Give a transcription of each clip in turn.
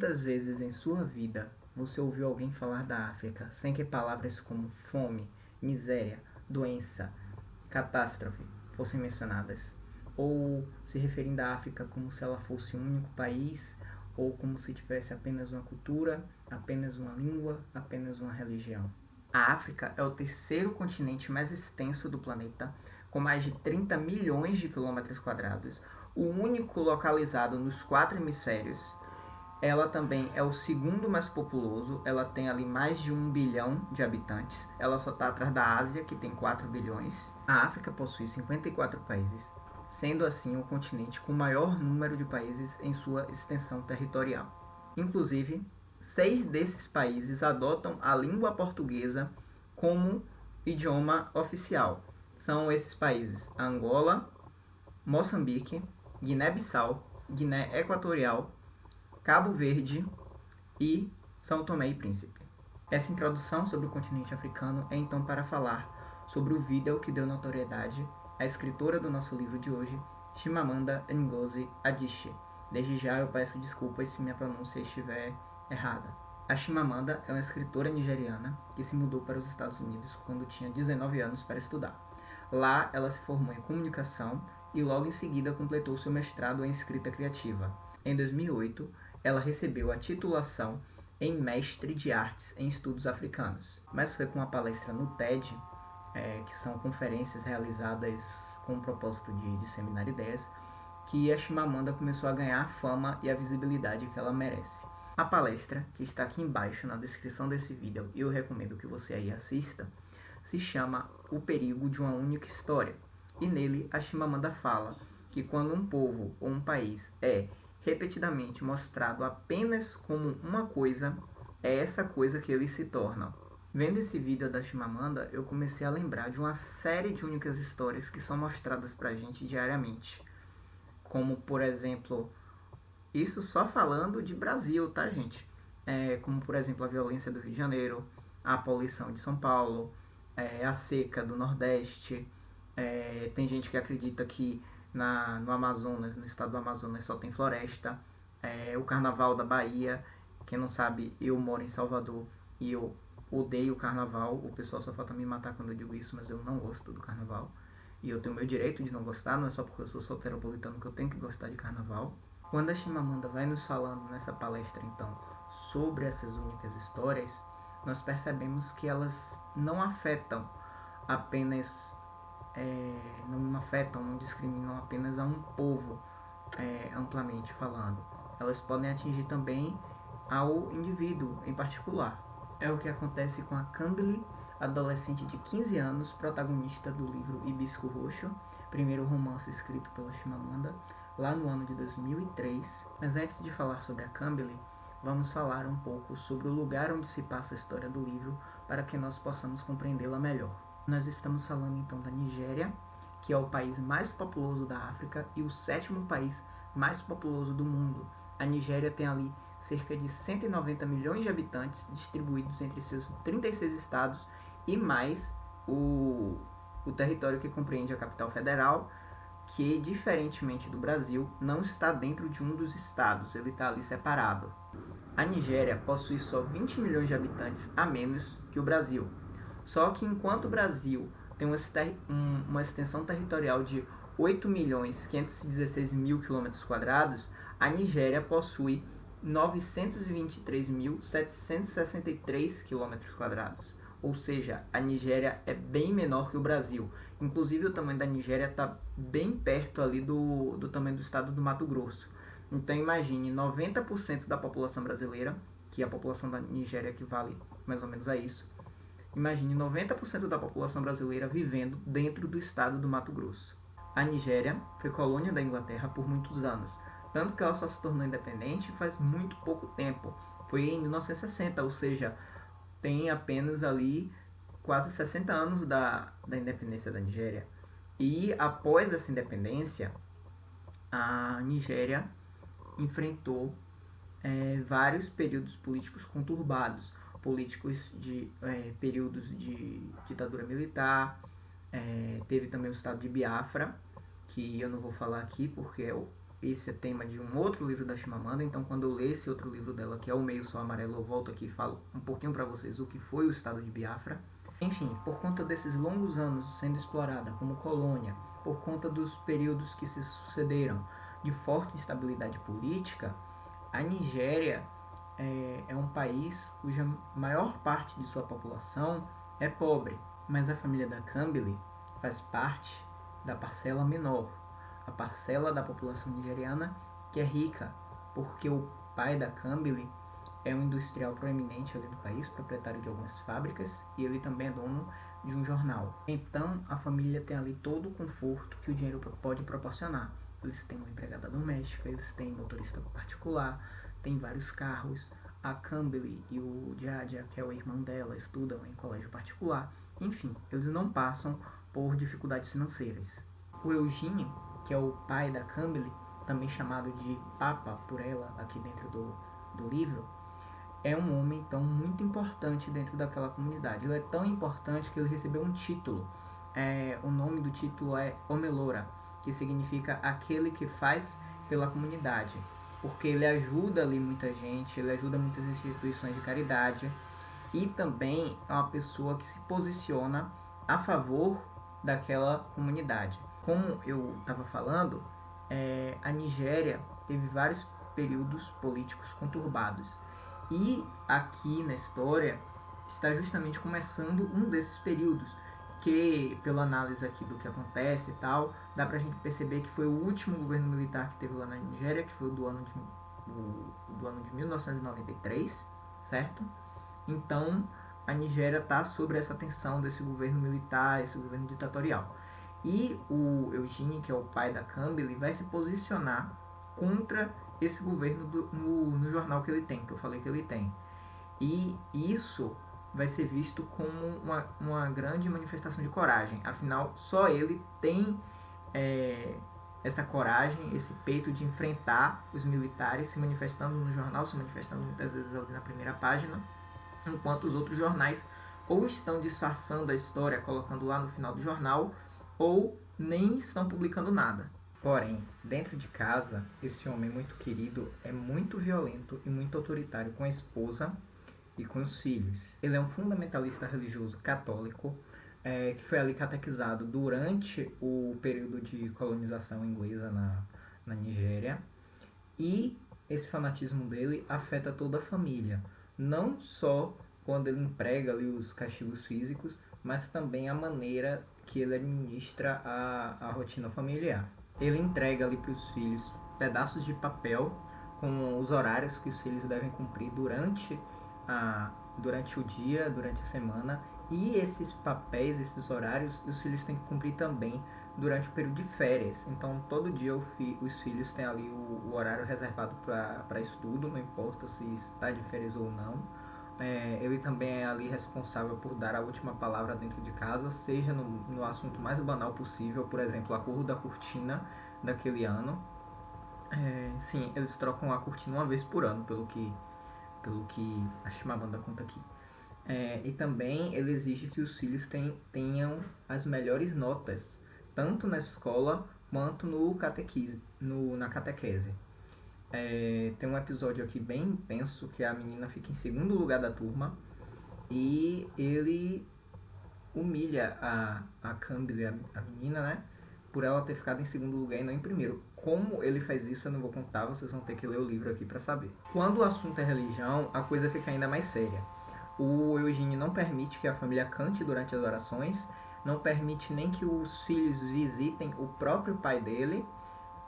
Quantas vezes em sua vida você ouviu alguém falar da África sem que palavras como fome, miséria, doença, catástrofe fossem mencionadas? Ou se referindo à África como se ela fosse um único país, ou como se tivesse apenas uma cultura, apenas uma língua, apenas uma religião? A África é o terceiro continente mais extenso do planeta, com mais de 30 milhões de quilômetros quadrados, o único localizado nos quatro hemisférios. Ela também é o segundo mais populoso, ela tem ali mais de 1 bilhão de habitantes. Ela só está atrás da Ásia, que tem 4 bilhões. A África possui 54 países, sendo assim o continente com o maior número de países em sua extensão territorial. Inclusive, 6 desses países adotam a língua portuguesa como idioma oficial. São esses países: Angola, Moçambique, Guiné-Bissau, Guiné Equatorial, Cabo Verde e São Tomé e Príncipe. Essa introdução sobre o continente africano é então para falar sobre o vídeo que deu notoriedade à escritora do nosso livro de hoje, Chimamanda Ngozi Adichie. Desde já eu peço desculpas se minha pronúncia estiver errada. A Chimamanda é uma escritora nigeriana que se mudou para os Estados Unidos quando tinha 19 anos para estudar. Lá ela se formou em comunicação e logo em seguida completou seu mestrado em escrita criativa. Em 2008, ela recebeu a titulação em Mestre de Artes em Estudos Africanos, mas foi com uma palestra no TED, que são conferências realizadas com o propósito de disseminar ideias, que a Chimamanda começou a ganhar a fama e a visibilidade que ela merece. A palestra, que está aqui embaixo na descrição desse vídeo, e eu recomendo que você aí assista, se chama O Perigo de uma Única História. E nele a Chimamanda fala que quando um povo ou um país é repetidamente mostrado apenas como uma coisa, é essa coisa que eles se tornam. Vendo esse vídeo da Chimamanda, eu comecei a lembrar de uma série de únicas histórias que são mostradas pra gente diariamente. Como, por exemplo, isso só falando de Brasil, tá, gente? Como, por exemplo, a violência do Rio de Janeiro, a poluição de São Paulo, a seca do Nordeste. Tem gente que acredita que no Amazonas, no estado do Amazonas, só tem floresta. O Carnaval da Bahia. Quem não sabe, eu moro em Salvador e eu odeio o Carnaval. O pessoal só falta me matar quando eu digo isso, mas eu não gosto do Carnaval. E eu tenho o meu direito de não gostar, não é só porque eu sou soteropolitano que eu tenho que gostar de Carnaval. Quando a Chimamanda vai nos falando nessa palestra, então, sobre essas únicas histórias, nós percebemos que elas não afetam apenas, não afetam, não discriminam apenas a um povo, amplamente falando. Elas podem atingir também ao indivíduo em particular. É o que acontece com a Cambly, adolescente de 15 anos, protagonista do livro Hibisco Roxo, primeiro romance escrito pela Chimamanda, lá no ano de 2003. Mas antes de falar sobre a Cambly, vamos falar um pouco sobre o lugar onde se passa a história do livro para que nós possamos compreendê-la melhor. Nós estamos falando então da Nigéria, que é o país mais populoso da África e o 7º país mais populoso do mundo. A Nigéria tem ali cerca de 190 milhões de habitantes distribuídos entre seus 36 estados e mais o território que compreende a capital federal, que, diferentemente do Brasil, não está dentro de um dos estados, ele está ali separado. A Nigéria possui só 20 milhões de habitantes a menos que o Brasil. Só que enquanto o Brasil tem uma extensão territorial de 8.516.000 km², a Nigéria possui 923.763 km². Ou seja, a Nigéria é bem menor que o Brasil. Inclusive o tamanho da Nigéria está bem perto ali do tamanho do estado do Mato Grosso. Então imagine 90% da população brasileira, que a população da Nigéria equivale mais ou menos a isso. Imagine 90% da população brasileira vivendo dentro do estado do Mato Grosso. A Nigéria foi colônia da Inglaterra por muitos anos, tanto que ela só se tornou independente faz muito pouco tempo. Foi em 1960, ou seja, tem apenas ali quase 60 anos da independência da Nigéria. E após essa independência, a Nigéria enfrentou vários períodos políticos conturbados, períodos de ditadura militar, teve também o estado de Biafra, que eu não vou falar aqui porque esse é tema de um outro livro da Chimamanda, então quando eu ler esse outro livro dela, que é O Meio Sol Amarelo, eu volto aqui e falo um pouquinho para vocês o que foi o estado de Biafra. Enfim, por conta desses longos anos sendo explorada como colônia, por conta dos períodos que se sucederam de forte instabilidade política, a Nigéria é um país cuja maior parte de sua população é pobre, mas a família da Kambili faz parte da parcela menor, a parcela da população nigeriana que é rica, porque o pai da Kambili é um industrial proeminente ali do país, proprietário de algumas fábricas, e ele também é dono de um jornal. Então a família tem ali todo o conforto que o dinheiro pode proporcionar. Eles têm uma empregada doméstica, eles têm motorista particular, têm vários carros. A Kambili e o Jaja, que é o irmão dela, estudam em colégio particular. Enfim, eles não passam por dificuldades financeiras. O Eugênio, que é o pai da Kambili, também chamado de Papa por ela aqui dentro do livro, é um homem então muito importante dentro daquela comunidade. Ele é tão importante que ele recebeu um título. O nome do título é Omelora, que significa aquele que faz pela comunidade, porque ele ajuda ali muita gente, ele ajuda muitas instituições de caridade e também é uma pessoa que se posiciona a favor daquela comunidade. Como eu estava falando, a Nigéria teve vários períodos políticos conturbados. E aqui na história está justamente começando um desses períodos, que pela análise aqui do que acontece e tal, dá pra gente perceber que foi o último governo militar que teve lá na Nigéria, que foi o do ano de 1993, certo? Então a Nigéria está sobre essa tensão desse governo militar, esse governo ditatorial. E o Eugênio, que é o pai da Kambili, vai se posicionar contra esse governo no jornal que ele tem, que eu falei que ele tem. E isso vai ser visto como uma grande manifestação de coragem. Afinal, só ele tem essa coragem, esse peito de enfrentar os militares, se manifestando no jornal, se manifestando muitas vezes ali na primeira página, enquanto os outros jornais ou estão disfarçando a história, colocando lá no final do jornal, ou nem estão publicando nada. Porém, dentro de casa, esse homem muito querido é muito violento e muito autoritário com a esposa e com os filhos. Ele é um fundamentalista religioso católico que foi ali catequizado durante o período de colonização inglesa na Nigéria. E esse fanatismo dele afeta toda a família, não só quando ele emprega ali os castigos físicos, mas também a maneira que ele administra a rotina familiar. Ele entrega ali para os filhos pedaços de papel com os horários que os filhos devem cumprir durante o dia, durante a semana, e esses papéis, esses horários, os filhos têm que cumprir também durante o período de férias. Então, todo dia os filhos têm ali o horário reservado para estudo, não importa se está de férias ou não. Ele também é ali responsável por dar a última palavra dentro de casa, seja no assunto mais banal possível, por exemplo, a cor da cortina daquele ano. Sim, eles trocam a cortina uma vez por ano, pelo que a Chimamanda conta aqui. E também ele exige que os filhos tenham as melhores notas, tanto na escola quanto na catequese. Tem um episódio aqui bem intenso que a menina fica em segundo lugar da turma e ele humilha a Kambili, a menina, né? Por ela ter ficado em segundo lugar e não em primeiro. Como ele faz isso eu não vou contar, vocês vão ter que ler o livro aqui para saber. Quando o assunto é religião, a coisa fica ainda mais séria. O Eugênio não permite que a família cante durante as orações, não permite nem que os filhos visitem o próprio pai dele,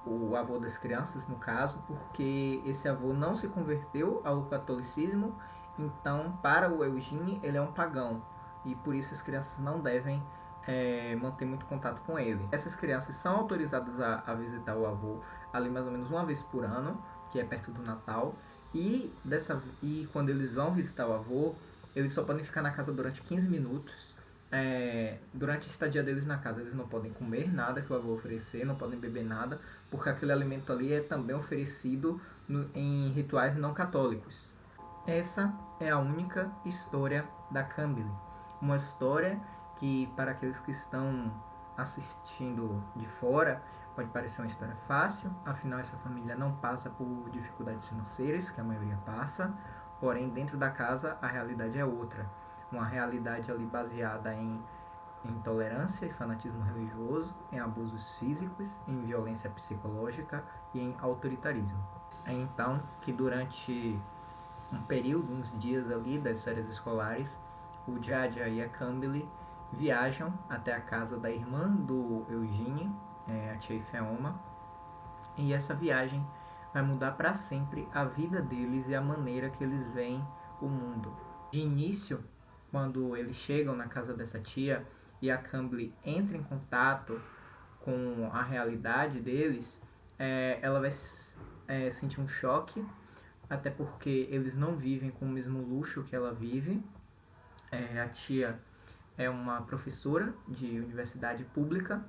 o avô das crianças no caso, porque esse avô não se converteu ao catolicismo, então para o Eugênio ele é um pagão e por isso as crianças não devem manter muito contato com ele. Essas crianças são autorizadas a visitar o avô ali mais ou menos uma vez por ano, que é perto do Natal, e quando eles vão visitar o avô, eles só podem ficar na casa durante 15 minutos. Durante a estadia deles na casa, eles não podem comer nada que o avô oferecer, não podem beber nada, porque aquele alimento ali é também oferecido em rituais não católicos. Essa é a única história da Kambili. Uma história que, para aqueles que estão assistindo de fora, Pode parecer uma história fácil, afinal essa família não passa por dificuldades financeiras, que a maioria passa, porém dentro da casa a realidade é outra. Uma realidade ali baseada em intolerância e fanatismo religioso, em abusos físicos, em violência psicológica e em autoritarismo. É então que durante um período, uns dias ali das férias escolares, o Jaja e a Cambly viajam até a casa da irmã do Eugene, a tia Ifeoma, e essa viagem vai mudar para sempre a vida deles e a maneira que eles veem o mundo. De início, quando eles chegam na casa dessa tia e a Cambly entra em contato com a realidade deles, ela vai sentir um choque, até porque eles não vivem com o mesmo luxo que ela vive. A tia é uma professora de universidade pública,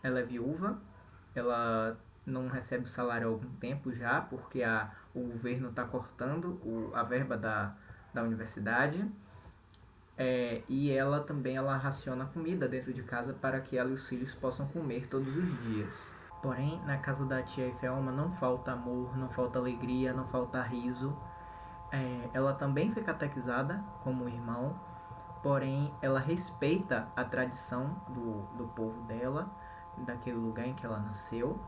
ela é viúva, ela não recebe o salário há algum tempo já, porque o governo está cortando a verba da universidade. E ela também raciona comida dentro de casa para que ela e os filhos possam comer todos os dias. Porém, na casa da tia Ifeoma não falta amor, não falta alegria, não falta riso. Ela também foi catequizada como irmão, porém ela respeita a tradição do povo dela, daquele lugar em que ela nasceu,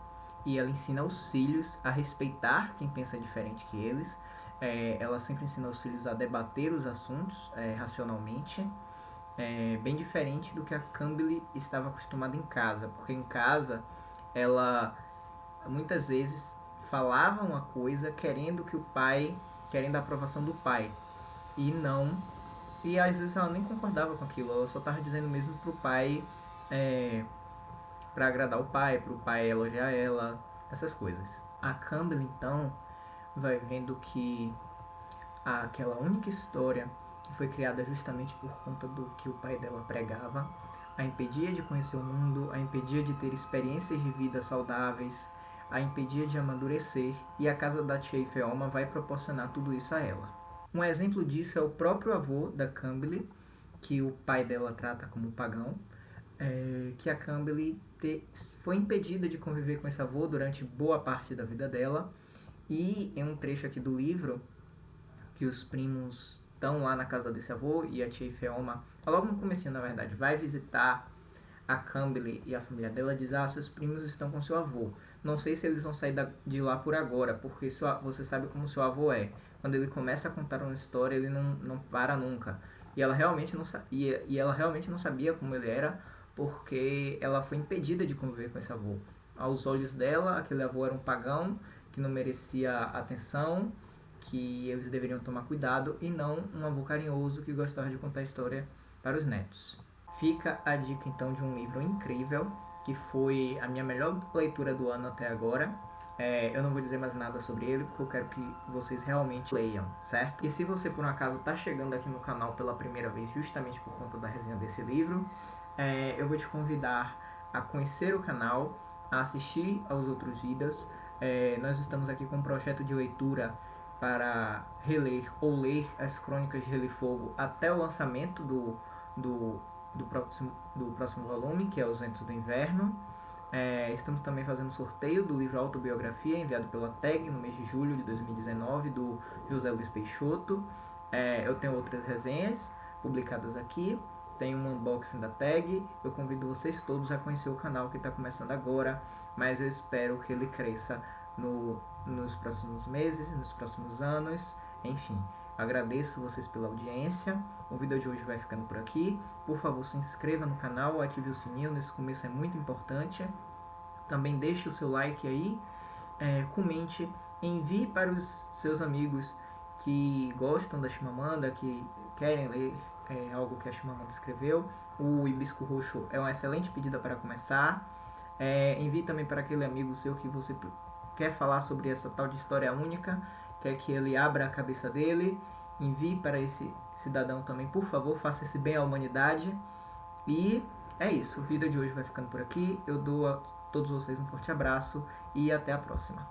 e ela ensina os filhos a respeitar quem pensa diferente que eles. Ela sempre ensina os filhos a debater os assuntos racionalmente, bem diferente do que a Cambly estava acostumada em casa, porque em casa ela muitas vezes falava uma coisa querendo a aprovação do pai, e não, e às vezes ela nem concordava com aquilo, ela só estava dizendo mesmo pro pai, para agradar o pai, pro pai elogiar ela, essas coisas. A Cambly então vai vendo que aquela única história que foi criada justamente por conta do que o pai dela pregava a impedia de conhecer o mundo, a impedia de ter experiências de vida saudáveis, a impedia de amadurecer, e a casa da tia Ifeoma vai proporcionar tudo isso a ela. Um exemplo disso é o próprio avô da Cambly, que o pai dela trata como pagão, que a Cambly foi impedida de conviver com esse avô durante boa parte da vida dela, e em um trecho aqui do livro, que os primos estão lá na casa desse avô, e a tia Ifeoma, logo no comecinho na verdade, vai visitar a Cambly e a família dela, diz: seus primos estão com seu avô, não sei se eles vão sair de lá por agora, porque você sabe como seu avô é, quando ele começa a contar uma história ele não para nunca. E ela realmente não sabia, ela realmente não sabia como ele era, porque ela foi impedida de conviver com esse avô. Aos olhos dela, aquele avô era um pagão que não merecia atenção, que eles deveriam tomar cuidado, e não um avô carinhoso que gostava de contar história para os netos. Fica a dica então de um livro incrível, que foi a minha melhor leitura do ano até agora. Eu não vou dizer mais nada sobre ele, porque eu quero que vocês realmente leiam, certo? E se você por um acaso está chegando aqui no canal pela primeira vez, justamente por conta da resenha desse livro, eu vou te convidar a conhecer o canal, a assistir aos outros vídeos. Nós estamos aqui com um projeto de leitura para reler ou ler as Crônicas de Gelo e Fogo até o lançamento do próximo volume, que é Os Ventos do Inverno. Estamos também fazendo sorteio do livro Autobiografia, enviado pela TAG no mês de julho de 2019, do José Luiz Peixoto. Eu tenho outras resenhas publicadas aqui, tem um unboxing da TAG. Eu convido vocês todos a conhecer o canal, que está começando agora, mas eu espero que ele cresça nos próximos meses, nos próximos anos, enfim. Agradeço vocês pela audiência. O vídeo de hoje vai ficando por aqui. Por favor, se inscreva no canal, ative o sininho, nesse começo é muito importante. Também deixe o seu like aí, comente, envie para os seus amigos que gostam da Chimamanda, que querem ler algo que a Chimamanda escreveu. O Hibisco Roxo é uma excelente pedida para começar. Envie também para aquele amigo seu que você quer falar sobre essa tal de história única, quer que ele abra a cabeça dele. Envie para esse cidadão também, por favor, faça esse bem à humanidade. E é isso, o vídeo de hoje vai ficando por aqui. Eu dou a todos vocês um forte abraço e até a próxima.